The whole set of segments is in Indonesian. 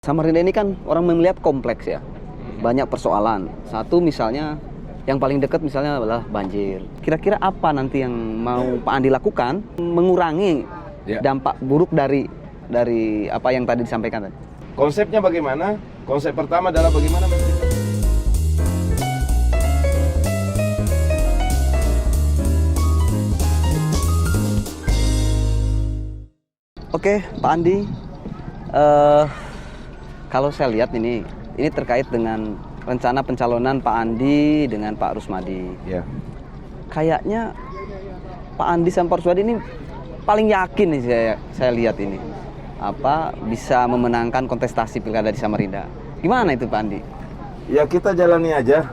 Samarinda ini kan orang melihat kompleks ya, banyak persoalan. Satu misalnya, yang paling dekat misalnya adalah banjir. Kira-kira apa nanti yang mau Pak Andi lakukan mengurangi dampak buruk dari apa yang tadi disampaikan tadi? Konsepnya bagaimana? Konsep pertama adalah bagaimana menciptakan. Oke, Pak Andi. Kalau saya lihat ini terkait dengan rencana pencalonan Pak Andi dengan Pak Rusmadi. Ya. Kayaknya Pak Andi sama Pak Rusmadi ini paling yakin nih saya lihat ini bisa memenangkan kontestasi pilkada di Samarinda. Gimana itu Pak Andi? Ya kita jalani aja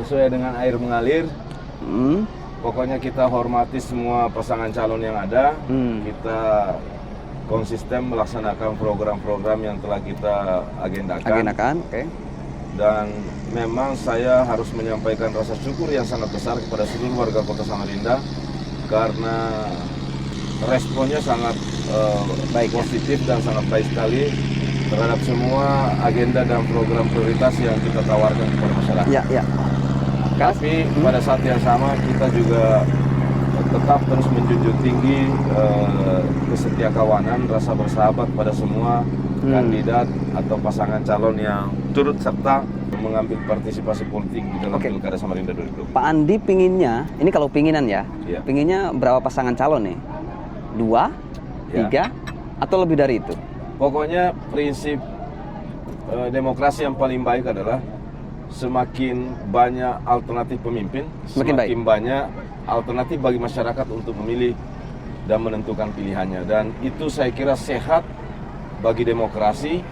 sesuai dengan air mengalir. Pokoknya kita hormati semua pasangan calon yang ada. Kita konsisten melaksanakan program-program yang telah kita agendakan. Oke. Dan memang saya harus menyampaikan rasa syukur yang sangat besar kepada seluruh warga Kota Samarinda karena responnya sangat baik, positif dan sangat baik sekali terhadap semua agenda dan program prioritas yang kita tawarkan kepada masyarakat. Ya. Tapi pada saat yang sama kita juga tetap terus menjunjung tinggi kesetiakawanan, rasa bersahabat pada semua kandidat atau pasangan calon yang turut serta mengambil partisipasi politik di dalam Pilkada Samarinda 2020. Pak Andi pinginnya, ini kalau pinginan ya, Iya. pinginnya berapa pasangan calon nih? 2, 3, atau lebih dari itu? Pokoknya prinsip demokrasi yang paling baik adalah semakin banyak alternatif pemimpin, semakin banyak alternatif bagi masyarakat untuk memilih dan menentukan pilihannya. Dan itu saya kira sehat bagi demokrasi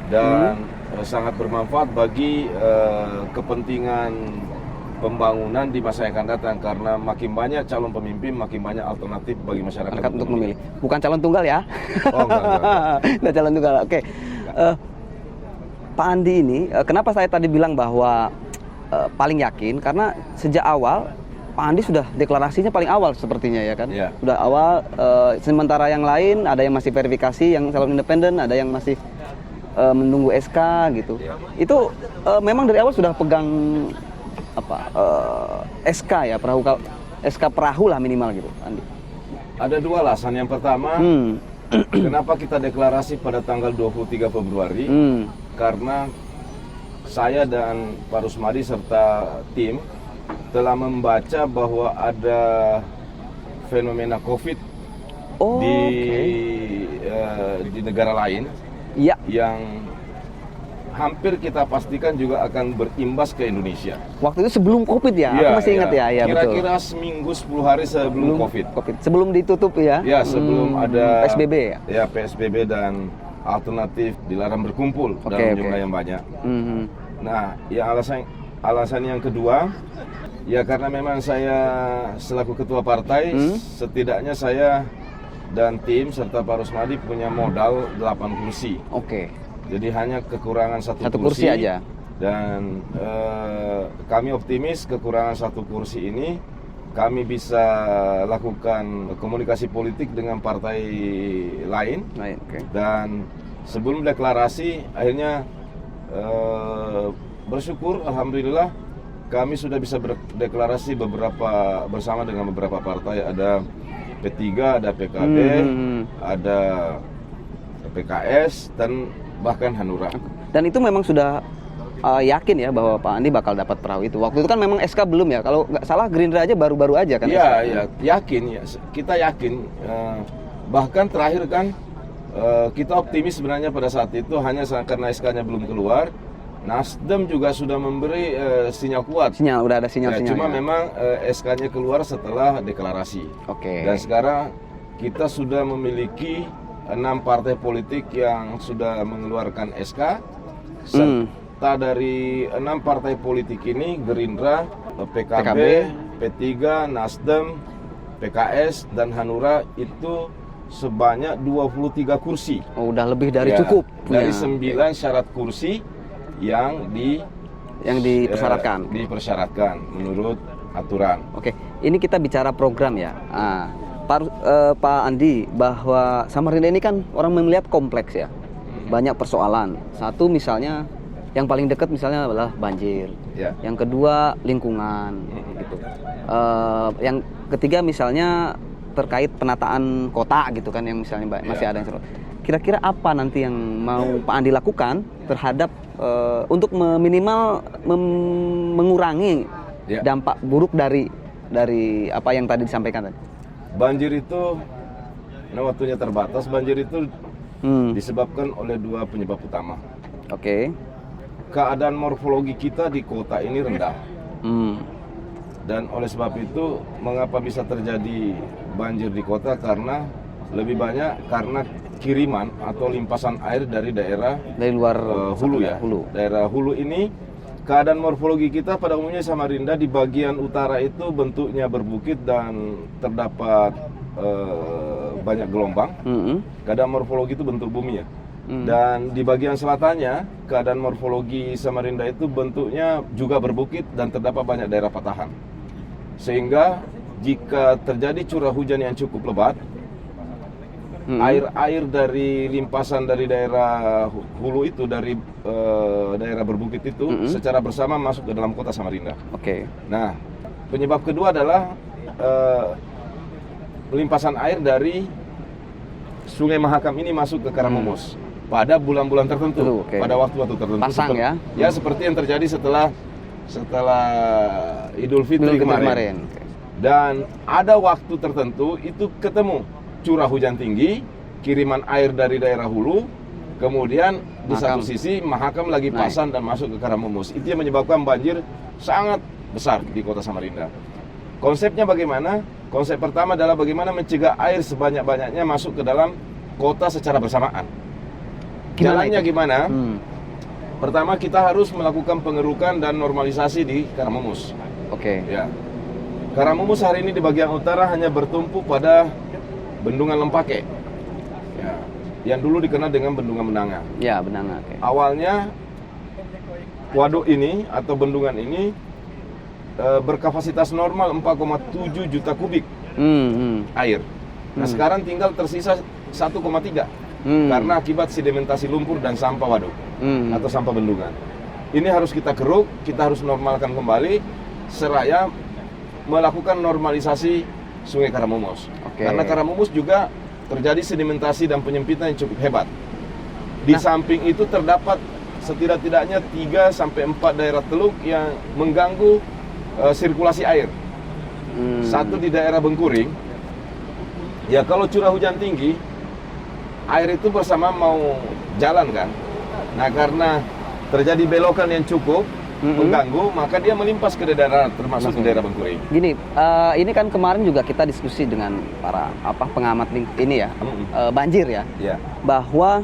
dan sangat bermanfaat bagi kepentingan pembangunan di masa yang akan datang. Karena makin banyak calon pemimpin, makin banyak alternatif bagi masyarakat untuk memilih. Bukan calon tunggal ya? Oh, enggak. Nggak calon tunggal, oke. Pak Andi ini, kenapa saya tadi bilang bahwa paling yakin? Karena sejak awal Pak Andi sudah deklarasinya paling awal sepertinya ya kan? Ya. Sudah awal, sementara yang lain ada yang masih verifikasi, yang calon independen, ada yang masih menunggu SK gitu. Ya. Itu memang dari awal sudah pegang SK ya, SK perahu lah minimal gitu, Andi. Ada dua alasan. Yang pertama, kenapa kita deklarasi pada tanggal 23 Februari? Karena saya dan Pak Rusmadi serta tim telah membaca bahwa ada fenomena COVID di negara lain yang hampir kita pastikan juga akan berimbas ke Indonesia. Waktu itu sebelum COVID ya? Aku masih ingat ya. Kira-kira seminggu 10 hari sebelum COVID. Sebelum ditutup ya? Ya, sebelum ada PSBB ya? Ya, PSBB dan alternatif dilarang berkumpul dalam jumlah yang banyak. Nah, yang alasan yang kedua, ya karena memang saya selaku ketua partai, setidaknya saya dan tim serta Pak Rusmadi punya modal 8 kursi. Jadi hanya kekurangan satu kursi aja. Dan kami optimis kekurangan satu kursi ini kami bisa lakukan komunikasi politik dengan partai lain. Dan sebelum deklarasi akhirnya bersyukur alhamdulillah kami sudah bisa berdeklarasi bersama dengan beberapa partai. Ada P3, ada PKB, ada PKS dan bahkan Hanura. Dan itu memang sudah yakin ya bahwa Pak Andi bakal dapat perahu itu. Waktu itu kan memang SK belum ya. Kalau nggak salah Gerindra aja baru-baru aja kan. Iya, yakin ya. Kita yakin. Bahkan terakhir kan kita optimis sebenarnya pada saat itu hanya karena SK-nya belum keluar. Nasdem juga sudah memberi sinyal kuat. Udah ada sinyal-sinyal. Cuma memang SK-nya keluar setelah deklarasi. Dan sekarang kita sudah memiliki 6 partai politik yang sudah mengeluarkan SK. Serta dari 6 partai politik ini Gerindra, PKB, P3, Nasdem, PKS dan Hanura itu sebanyak 23 kursi. Udah lebih dari cukup. Dari 9 syarat kursi yang dipersyaratkan menurut aturan. Ini kita bicara program ya. Pak Andi, bahwa Samarinda ini kan orang melihat kompleks ya. banyak persoalan. Satu misalnya yang paling dekat misalnya adalah banjir. Ya. Yang kedua lingkungan. Gitu. Yang ketiga misalnya terkait penataan kota gitu kan yang misalnya masih ada yang seru. Kira-kira apa nanti yang mau Pak Andi lakukan terhadap untuk mengurangi dampak buruk dari apa yang tadi disampaikan tadi? Banjir itu, waktunya terbatas. Banjir itu disebabkan oleh dua penyebab utama. Oke. Keadaan morfologi kita di kota ini rendah. Dan oleh sebab itu, mengapa bisa terjadi banjir di kota? Karena lebih banyak karena kiriman atau limpasan air dari luar hulu ya. Daerah hulu ini, keadaan morfologi kita pada umumnya Samarinda di bagian utara itu bentuknya berbukit dan terdapat banyak gelombang. Keadaan morfologi itu bentuk bumi ya. Dan di bagian selatannya, keadaan morfologi Samarinda itu bentuknya juga berbukit dan terdapat banyak daerah patahan. Sehingga jika terjadi curah hujan yang cukup lebat, air-air dari limpasan dari daerah hulu itu, dari daerah berbukit itu, secara bersama masuk ke dalam kota Samarinda. Oke. Nah, penyebab kedua adalah limpasan air dari Sungai Mahakam ini masuk ke Karangmumus pada bulan-bulan tertentu, pada waktu-waktu tertentu. Pasang ya? Ya, seperti yang terjadi setelah Idul Fitri kemarin. Dan ada waktu tertentu itu ketemu curah hujan tinggi, kiriman air dari daerah hulu, kemudian di satu sisi Mahakam lagi pasang dan masuk ke Karangmumus. Itu yang menyebabkan banjir sangat besar di kota Samarinda. Konsepnya bagaimana? Konsep pertama adalah bagaimana mencegah air sebanyak-banyaknya masuk ke dalam kota secara bersamaan. Jalannya gimana? Pertama, kita harus melakukan pengerukan dan normalisasi di Karangmumus. Oke. Ya. Karangmumus hari ini di bagian utara hanya bertumpu pada Bendungan Lempake. Ya. Yang dulu dikenal dengan Bendungan Benanga. Ya, Benanga. Okay. Awalnya waduk ini atau bendungan ini berkapasitas normal 4,7 juta kubik air. Nah, sekarang tinggal tersisa 1,3 karena akibat sedimentasi lumpur dan sampah waduk atau sampah bendungan. Ini harus kita keruk, kita harus normalkan kembali seraya melakukan normalisasi Sungai Karangmumus. Karena Karangmumus juga terjadi sedimentasi dan penyempitan yang cukup hebat. Di samping itu terdapat setidak-tidaknya 3 sampai 4 daerah teluk yang mengganggu sirkulasi air. Satu di daerah Bengkuring. Ya, kalau curah hujan tinggi, air itu bersama mau jalan kan. Nah, karena terjadi belokan yang cukup mengganggu, maka dia melimpas ke daerah termasuk ke daerah Bengkuring. Gini, ini kan kemarin juga kita diskusi dengan para pengamat ini ya, banjir ya, bahwa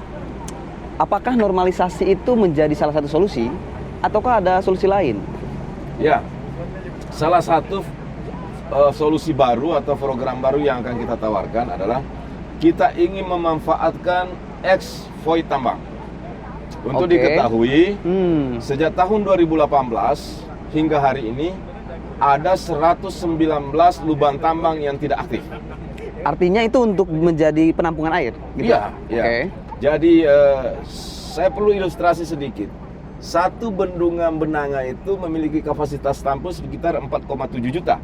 apakah normalisasi itu menjadi salah satu solusi ataukah ada solusi lain? Ya, salah satu solusi baru atau program baru yang akan kita tawarkan adalah kita ingin memanfaatkan ex-void tambang. Untuk diketahui, sejak tahun 2018 hingga hari ini ada 119 lubang tambang yang tidak aktif. Artinya itu untuk menjadi penampungan air? Gitu? Iya. Jadi saya perlu ilustrasi sedikit. Satu bendungan Benanga itu memiliki kapasitas tampung sekitar 4,7 juta.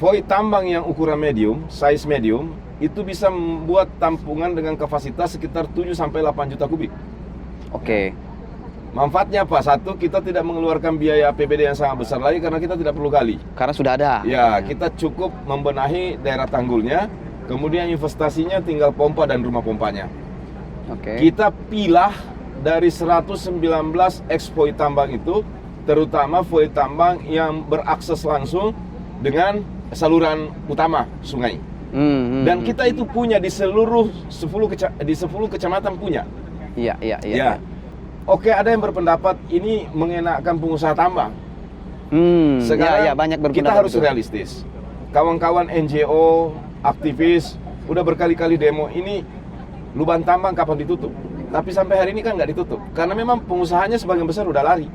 Void tambang yang ukuran medium, size medium, itu bisa membuat tampungan dengan kapasitas sekitar 7 sampai 8 juta kubik. Manfaatnya apa? Satu, kita tidak mengeluarkan biaya APBD yang sangat besar lagi karena kita tidak perlu gali. Karena sudah ada. Ya, kita cukup membenahi daerah tanggulnya, kemudian investasinya tinggal pompa dan rumah pompanya. Kita pilah dari 119 ex-void tambang itu, terutama void tambang yang berakses langsung dengan saluran utama sungai. Dan kita itu punya di seluruh 10 kecamatan punya. Iya. Oke, ada yang berpendapat ini mengenakkan pengusaha tambang. Sekarang banyak kita harus realistis. Kawan-kawan NGO, aktivis, udah berkali-kali demo ini lubang tambang kapan ditutup. Tapi sampai hari ini kan nggak ditutup. Karena memang pengusahanya sebagian besar udah lari.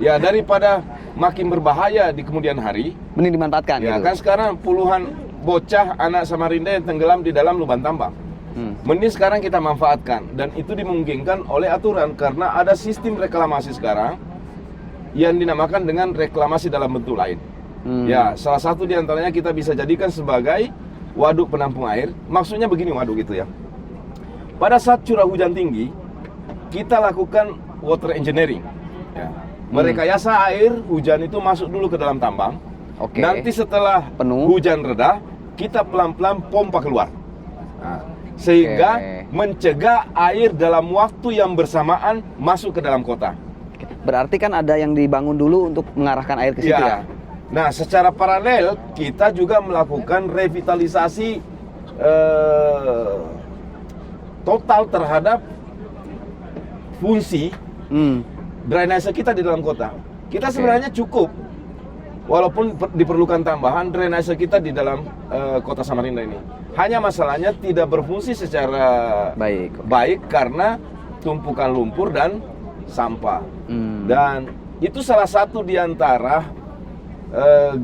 Ya, daripada makin berbahaya di kemudian hari, mending dimanfaatkan. Ya, kan sekarang puluhan bocah anak Samarinda yang tenggelam di dalam lubang tambang. Mending sekarang kita manfaatkan, dan itu dimungkinkan oleh aturan karena ada sistem reklamasi sekarang yang dinamakan dengan reklamasi dalam bentuk lain. Ya, salah satu diantaranya kita bisa jadikan sebagai waduk penampung air. Maksudnya begini waduk gitu ya. Pada saat curah hujan tinggi, kita lakukan water engineering. Ya. Merekayasa air hujan itu masuk dulu ke dalam tambang. Oke. Nanti setelah Penuh. hujan reda, kita pelan-pelan pompa keluar. Nah, sehingga mencegah air dalam waktu yang bersamaan masuk ke dalam kota. Berarti kan ada yang dibangun dulu untuk mengarahkan air ke situ ya? Nah, secara paralel kita juga melakukan revitalisasi total terhadap fungsi drainase kita di dalam kota. Kita sebenarnya cukup, walaupun diperlukan tambahan drainase kita di dalam kota Samarinda ini. Hanya masalahnya tidak berfungsi secara baik karena tumpukan lumpur dan sampah. Dan itu salah satu di antara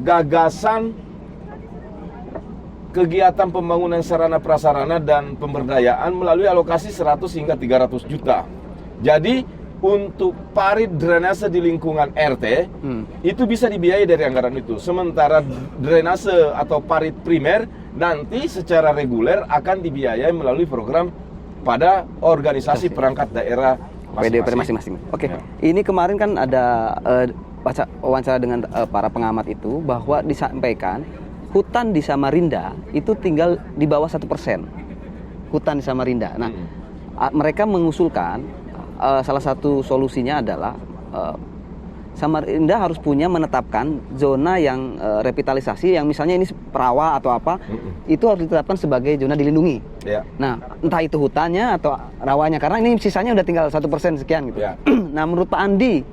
gagasan kegiatan pembangunan sarana prasarana dan pemberdayaan melalui alokasi 100 hingga 300 juta. Jadi untuk parit drainase di lingkungan RT itu bisa dibiayai dari anggaran itu. Sementara drainase atau parit primer nanti secara reguler akan dibiayai melalui program pada organisasi perangkat daerah PDP masing-masing. Oke. Ya. Ini kemarin kan ada wawancara dengan para pengamat itu bahwa disampaikan hutan di Samarinda itu tinggal di bawah 1%. Hutan di Samarinda. Nah, mereka mengusulkan salah satu solusinya adalah Samarinda harus menetapkan zona yang revitalisasi yang misalnya ini perawa atau apa, itu harus ditetapkan sebagai zona dilindungi. Ya. Nah, entah itu hutannya atau rawanya, karena ini sisanya udah tinggal 1% sekian gitu. Ya. Nah, menurut Pak Andi,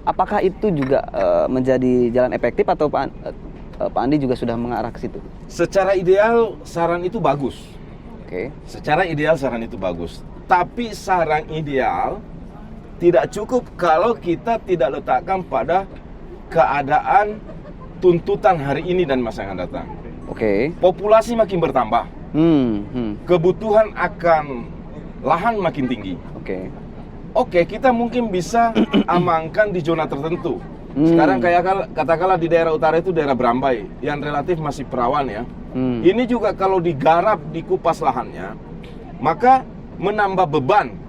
apakah itu juga menjadi jalan efektif atau Pak Andi juga sudah mengarah ke situ? Secara ideal saran itu bagus. Oke. Secara ideal saran itu bagus. Tapi saran ideal tidak cukup kalau kita tidak letakkan pada keadaan tuntutan hari ini dan masa yang akan datang. Oke. Populasi makin bertambah. Kebutuhan akan lahan makin tinggi. Oke, kita mungkin bisa amankan di zona tertentu. Sekarang kayak katakanlah di daerah utara itu daerah Brambai yang relatif masih perawan ya. Ini juga kalau digarap, dikupas lahannya, maka menambah beban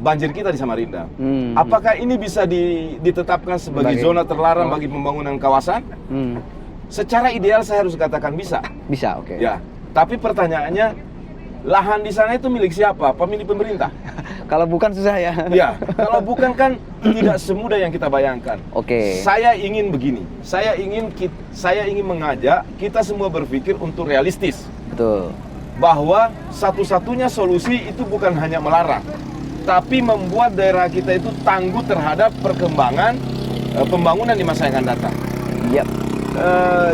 banjir kita di Samarinda. Apakah ini bisa ditetapkan sebagai zona terlarang bagi pembangunan kawasan? Secara ideal saya harus katakan bisa. Bisa, oke. Ya, tapi pertanyaannya, lahan di sana itu milik siapa? Pemilik pemerintah. Kalau bukan susah ya. Ya, kalau bukan kan tidak semudah yang kita bayangkan. Oke. Saya ingin begini. Saya ingin mengajak kita semua berpikir untuk realistis. Betul. Bahwa satu-satunya solusi itu bukan hanya melarang, tapi membuat daerah kita itu tangguh terhadap perkembangan pembangunan di masa yang akan datang. Yep.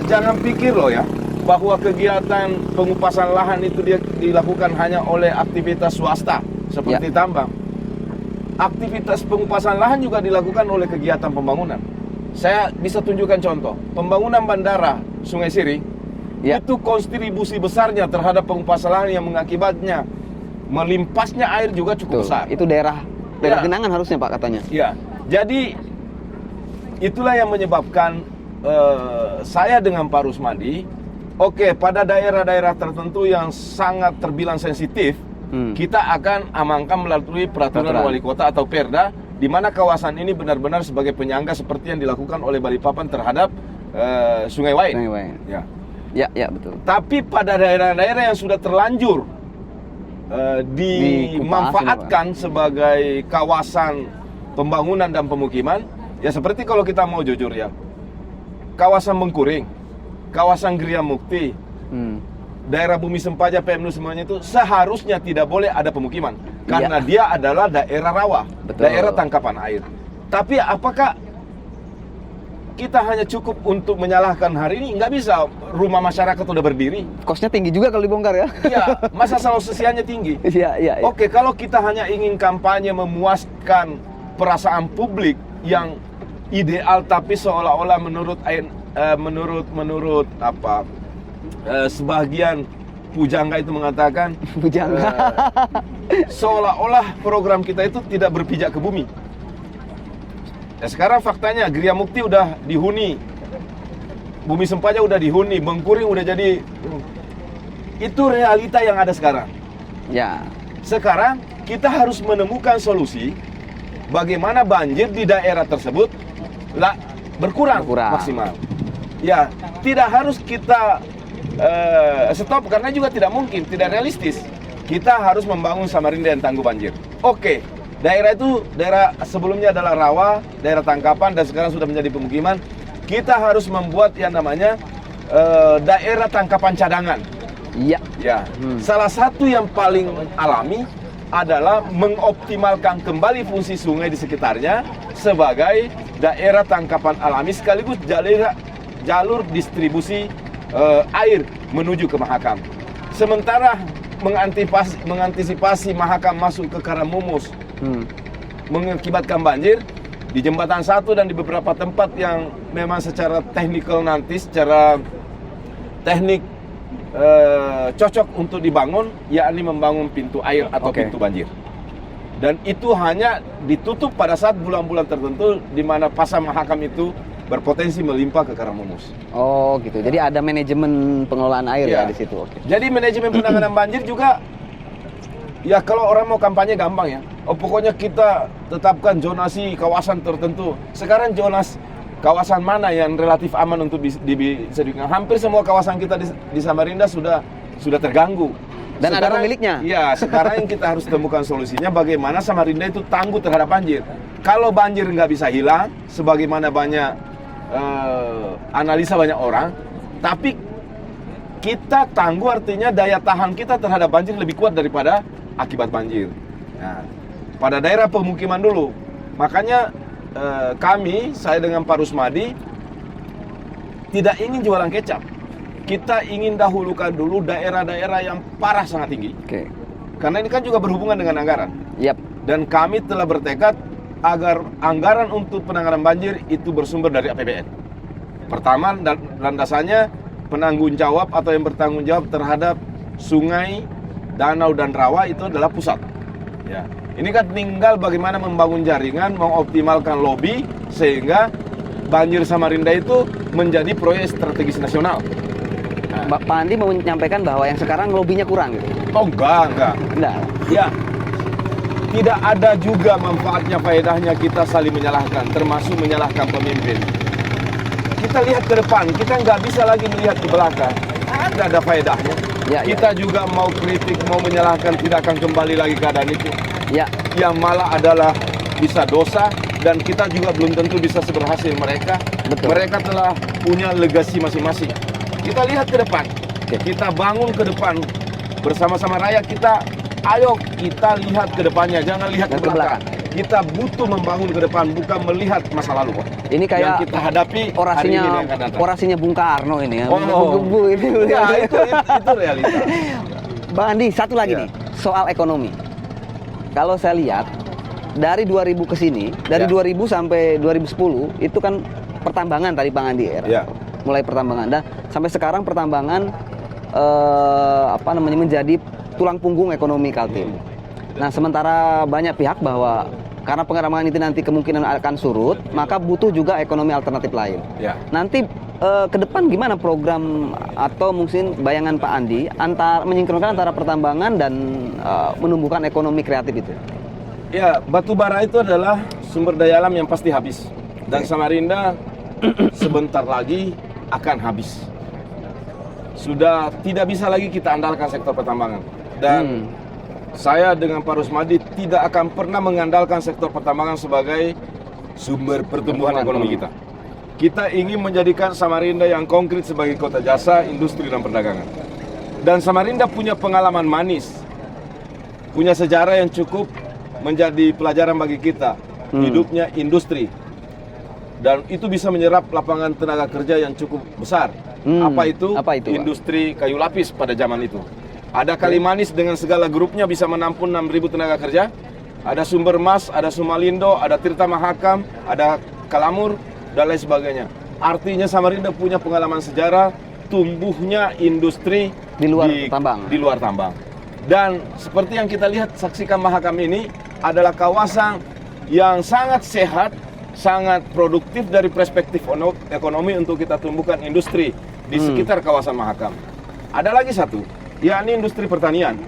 Jangan pikir loh ya, bahwa kegiatan pengupasan lahan itu dilakukan hanya oleh aktivitas swasta seperti tambang. Aktivitas pengupasan lahan juga dilakukan oleh kegiatan pembangunan. Saya bisa tunjukkan contoh, pembangunan bandara Sungai Siri. Itu kontribusi besarnya terhadap pengupasan lahan yang mengakibatnya melimpasnya air juga cukup besar. Itu daerah genangan harusnya Pak katanya. Ya, jadi itulah yang menyebabkan saya dengan Pak Rusmadi, pada daerah-daerah tertentu yang sangat terbilang sensitif, kita akan amankan melalui peraturan wali kota atau Perda, di mana kawasan ini benar-benar sebagai penyangga seperti yang dilakukan oleh Balikpapan terhadap Sungai Wain. Ya, betul. Tapi pada daerah-daerah yang sudah terlanjur dimanfaatkan sebagai kawasan pembangunan dan pemukiman, ya seperti kalau kita mau jujur ya, kawasan Bengkuring, kawasan Gria Mukti, daerah Bumi Sempaja, Pemnu semuanya itu seharusnya tidak boleh ada pemukiman karena dia adalah daerah rawa, daerah tangkapan air. Tapi apakah kita hanya cukup untuk menyalahkan hari ini? Nggak bisa, rumah masyarakat udah berdiri. Kosnya tinggi juga kalau dibongkar ya? Iya, masa sosialnya tinggi. Iya. Oke, kalau kita hanya ingin kampanye memuaskan perasaan publik yang ideal, tapi seolah-olah menurut sebagian pujangga itu mengatakan Pujangga. seolah-olah program kita itu tidak berpijak ke bumi. Ya, sekarang faktanya Gria Mukti udah dihuni, Bumi Sempaja udah dihuni, Bengkuring udah jadi. Itu realita yang ada sekarang. Ya. Sekarang kita harus menemukan solusi bagaimana banjir di daerah tersebut berkurang maksimal. Ya, tidak harus kita stop karena juga tidak mungkin, tidak realistis. Kita harus membangun Samarinda yang tangguh banjir. Oke, daerah itu, daerah sebelumnya adalah rawa, daerah tangkapan, dan sekarang sudah menjadi pemukiman. Kita harus membuat yang namanya daerah tangkapan cadangan. Iya. Ya, salah satu yang paling alami adalah mengoptimalkan kembali fungsi sungai di sekitarnya sebagai daerah tangkapan alami sekaligus jalur distribusi air menuju ke Mahakam. Sementara mengantisipasi Mahakam masuk ke Karamumus mengakibatkan banjir di Jembatan 1 dan di beberapa tempat yang memang secara teknikal nanti secara teknik cocok untuk dibangun, yakni membangun pintu air atau pintu banjir. Dan itu hanya ditutup pada saat bulan-bulan tertentu di mana pasang Mahakam itu berpotensi melimpah ke Karamumus. Oh gitu. Jadi ada manajemen pengelolaan air ya di situ. Oke. Jadi manajemen penanganan banjir juga, ya kalau orang mau kampanye gampang ya. Oh pokoknya kita tetapkan zonasi kawasan tertentu. Sekarang kawasan mana yang relatif aman untuk bisa digunakan? Hampir semua kawasan kita di Samarinda sudah terganggu. Dan sekarang, ada pemiliknya. Ya, sekarang yang kita harus temukan solusinya bagaimana Samarinda itu tangguh terhadap banjir. Kalau banjir nggak bisa hilang, sebagaimana banyak analisa banyak orang, tapi kita tangguh artinya daya tahan kita terhadap banjir lebih kuat daripada akibat banjir. Nah, pada daerah pemukiman dulu, makanya saya dengan Pak Rusmadi tidak ingin jualan kecap. Kita ingin dahulukan dulu daerah-daerah yang parah sangat tinggi. Oke. Karena ini kan juga berhubungan dengan anggaran. Yap. Dan kami telah bertekad agar anggaran untuk penanganan banjir itu bersumber dari APBN. Pertama, landasannya penanggung jawab atau yang bertanggung jawab terhadap sungai, danau, dan rawa itu adalah pusat. Ya. Ini kan tinggal bagaimana membangun jaringan, mengoptimalkan lobby sehingga banjir Samarinda itu menjadi proyek strategis nasional. Pak Andi mau menyampaikan bahwa yang sekarang lobbynya kurang gitu? Oh enggak. Ya, tidak ada juga manfaatnya, faedahnya kita saling menyalahkan, termasuk menyalahkan pemimpin. Kita lihat ke depan, kita nggak bisa lagi melihat ke belakang. Nggak ada faedahnya. Kita juga mau kritik, mau menyalahkan, tidak akan kembali lagi keadaan itu. Ya. Yang malah adalah bisa dosa, dan kita juga belum tentu bisa seberhasil mereka. Betul. Mereka telah punya legasi masing-masing. Kita lihat ke depan, kita bangun ke depan bersama-sama rakyat kita. Ayo kita lihat ke depannya, jangan lihat ke belakang. Kita butuh membangun ke depan, bukan melihat masa lalu. Ini kayak yang kita hadapi orasinya Bung Karno ini ya. Gebu itu. Ya, itu realita. Bang Andi, satu lagi nih, soal ekonomi. Kalau saya lihat dari 2000 ke sini, dari 2000 sampai 2010 itu kan pertambangan tadi Bang Andi ya. Mulai pertambangan, dan sampai sekarang pertambangan menjadi tulang punggung ekonomi Kaltim. Nah, sementara banyak pihak bahwa karena pengembangan itu nanti kemungkinan akan surut, maka butuh juga ekonomi alternatif lain. Nanti ke depan gimana program atau mungkin bayangan Pak Andi menyinkronkan antara pertambangan dan menumbuhkan ekonomi kreatif itu? Ya, batu bara itu adalah sumber daya alam yang pasti habis. Dan Samarinda sebentar lagi akan habis. Sudah tidak bisa lagi kita andalkan sektor pertambangan. Dan saya dengan Pak Rusmadi tidak akan pernah mengandalkan sektor pertambangan sebagai sumber pertumbuhan ekonomi kita. Kita ingin menjadikan Samarinda yang konkret sebagai kota jasa, industri, dan perdagangan. Dan Samarinda punya pengalaman manis, punya sejarah yang cukup menjadi pelajaran bagi kita. Hidupnya industri. Dan itu bisa menyerap lapangan tenaga kerja yang cukup besar. Apa itu? Industri kayu lapis pada zaman itu. Ada Kalimanis dengan segala grupnya bisa menampung 6.000 tenaga kerja. Ada Sumber Mas, ada Sumalindo, ada Tirta Mahakam, ada Kalamur, dan lain sebagainya. Artinya Samarinda punya pengalaman sejarah tumbuhnya industri Di luar tambang. Di luar tambang. Dan seperti yang kita lihat, saksikan Mahakam ini adalah kawasan yang sangat sehat, sangat produktif dari perspektif ekonomi untuk kita tumbuhkan industri di sekitar kawasan Mahakam. Ada lagi satu, yakni industri pertanian.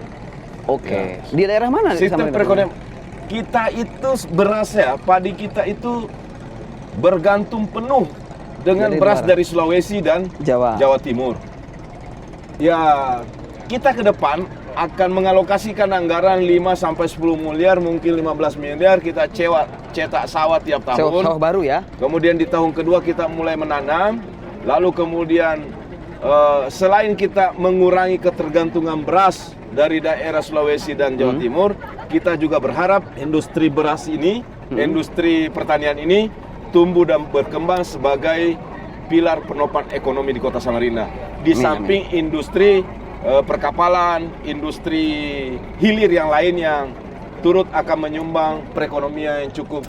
Oke. Di daerah mana? Sistem perekonomian kita itu beras ya, padi kita itu bergantung penuh dengan beras dari Sulawesi dan Jawa Timur. Ya, kita ke depan akan mengalokasikan anggaran 5-10 miliar, mungkin 15 miliar kita cetak sawah tiap tahun. Sawah baru ya. Kemudian di tahun kedua kita mulai menanam, lalu kemudian selain kita mengurangi ketergantungan beras dari daerah Sulawesi dan Jawa Timur, kita juga berharap industri beras ini, industri pertanian ini tumbuh dan berkembang sebagai pilar penopang ekonomi di Kota Samarinda. Di samping industri perkapalan, industri hilir yang lain yang turut akan menyumbang perekonomian yang cukup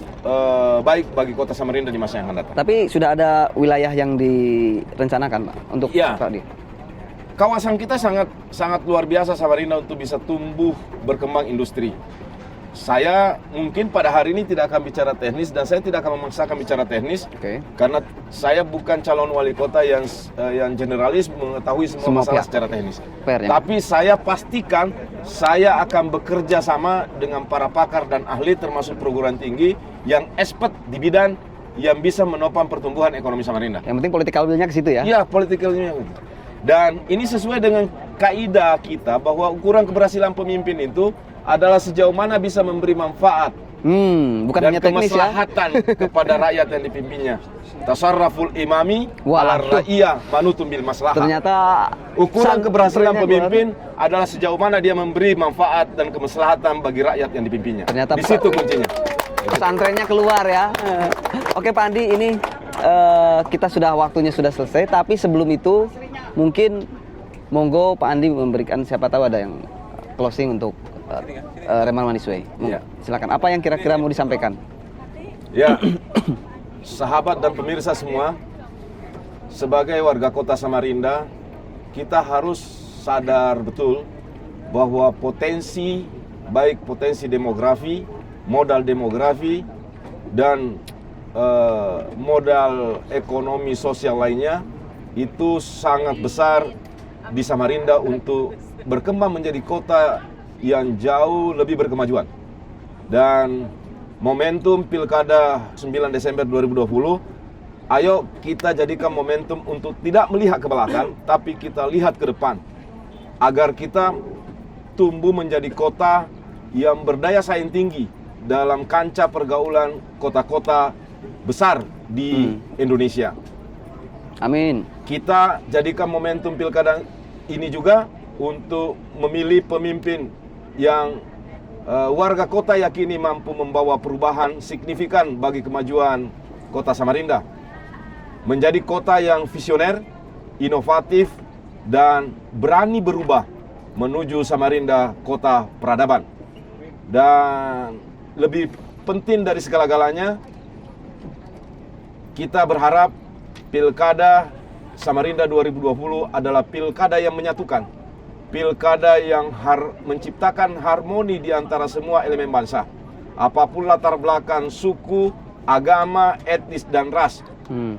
baik bagi Kota Samarinda di masa yang akan datang. Tapi sudah ada wilayah yang direncanakan, Pak, untuk tadi. Kawasan kita sangat luar biasa Samarinda untuk bisa tumbuh berkembang industri. Saya mungkin pada hari ini tidak akan bicara teknis dan saya tidak akan memaksakan bicara teknis karena saya bukan calon wali kota yang generalis mengetahui semua masalah secara teknis. Tapi saya pastikan saya akan bekerja sama dengan para pakar dan ahli termasuk perguruan tinggi yang expert di bidang yang bisa menopang pertumbuhan ekonomi Samarinda. Yang penting political will-nya ke situ ya? Iya, political will-nya. Dan ini sesuai dengan kaidah kita bahwa ukuran keberhasilan pemimpin itu adalah sejauh mana bisa memberi manfaat bukan dan hanya teknis kemaslahatan kepada rakyat yang dipimpinnya. Tasarraful imami ala ra'iyah manutum bil maslahah. Ternyata ukuran keberhasilan pemimpin adalah sejauh mana dia memberi manfaat dan kemaslahatan bagi rakyat yang dipimpinnya. Ternyata di situ kuncinya. Pesantrennya keluar ya. Oke Pak Andi, ini kita waktunya sudah selesai, tapi sebelum itu mungkin monggo Pak Andi memberikan, siapa tahu ada yang closing untuk Reman Manisway. Silakan. Apa yang kira-kira mau disampaikan? Ya, sahabat dan pemirsa semua, sebagai warga Kota Samarinda, kita harus sadar betul bahwa potensi, baik potensi demografi, modal demografi, dan modal ekonomi sosial lainnya itu sangat besar di Samarinda untuk berkembang menjadi kota yang jauh lebih berkemajuan. Dan momentum Pilkada 9 Desember 2020, ayo kita jadikan momentum untuk tidak melihat ke belakang, tapi kita lihat ke depan, agar kita tumbuh menjadi kota yang berdaya saing tinggi dalam kancah pergaulan kota-kota besar di Indonesia. Amin. Kita jadikan momentum Pilkada ini juga untuk memilih pemimpin yang warga kota yakini mampu membawa perubahan signifikan bagi kemajuan Kota Samarinda. Menjadi kota yang visioner, inovatif, dan berani berubah menuju Samarinda kota peradaban. Dan lebih penting dari segala-galanya, kita berharap Pilkada Samarinda 2020 adalah pilkada yang menyatukan. Pilkada yang menciptakan harmoni di antara semua elemen bangsa. Apapun latar belakang suku, agama, etnis, dan ras.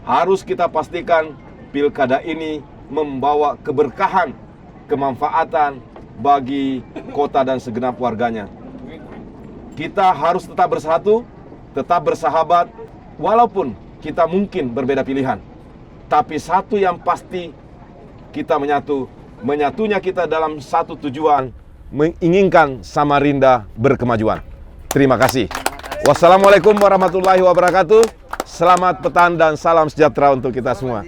Harus kita pastikan pilkada ini membawa keberkahan, kemanfaatan bagi kota dan segenap warganya. Kita harus tetap bersatu, tetap bersahabat, walaupun kita mungkin berbeda pilihan. Tapi satu yang pasti, kita menyatunya kita dalam satu tujuan, menginginkan Samarinda berkemajuan. Terima kasih. Wassalamualaikum warahmatullahi wabarakatuh. Selamat petang dan salam sejahtera untuk kita semua.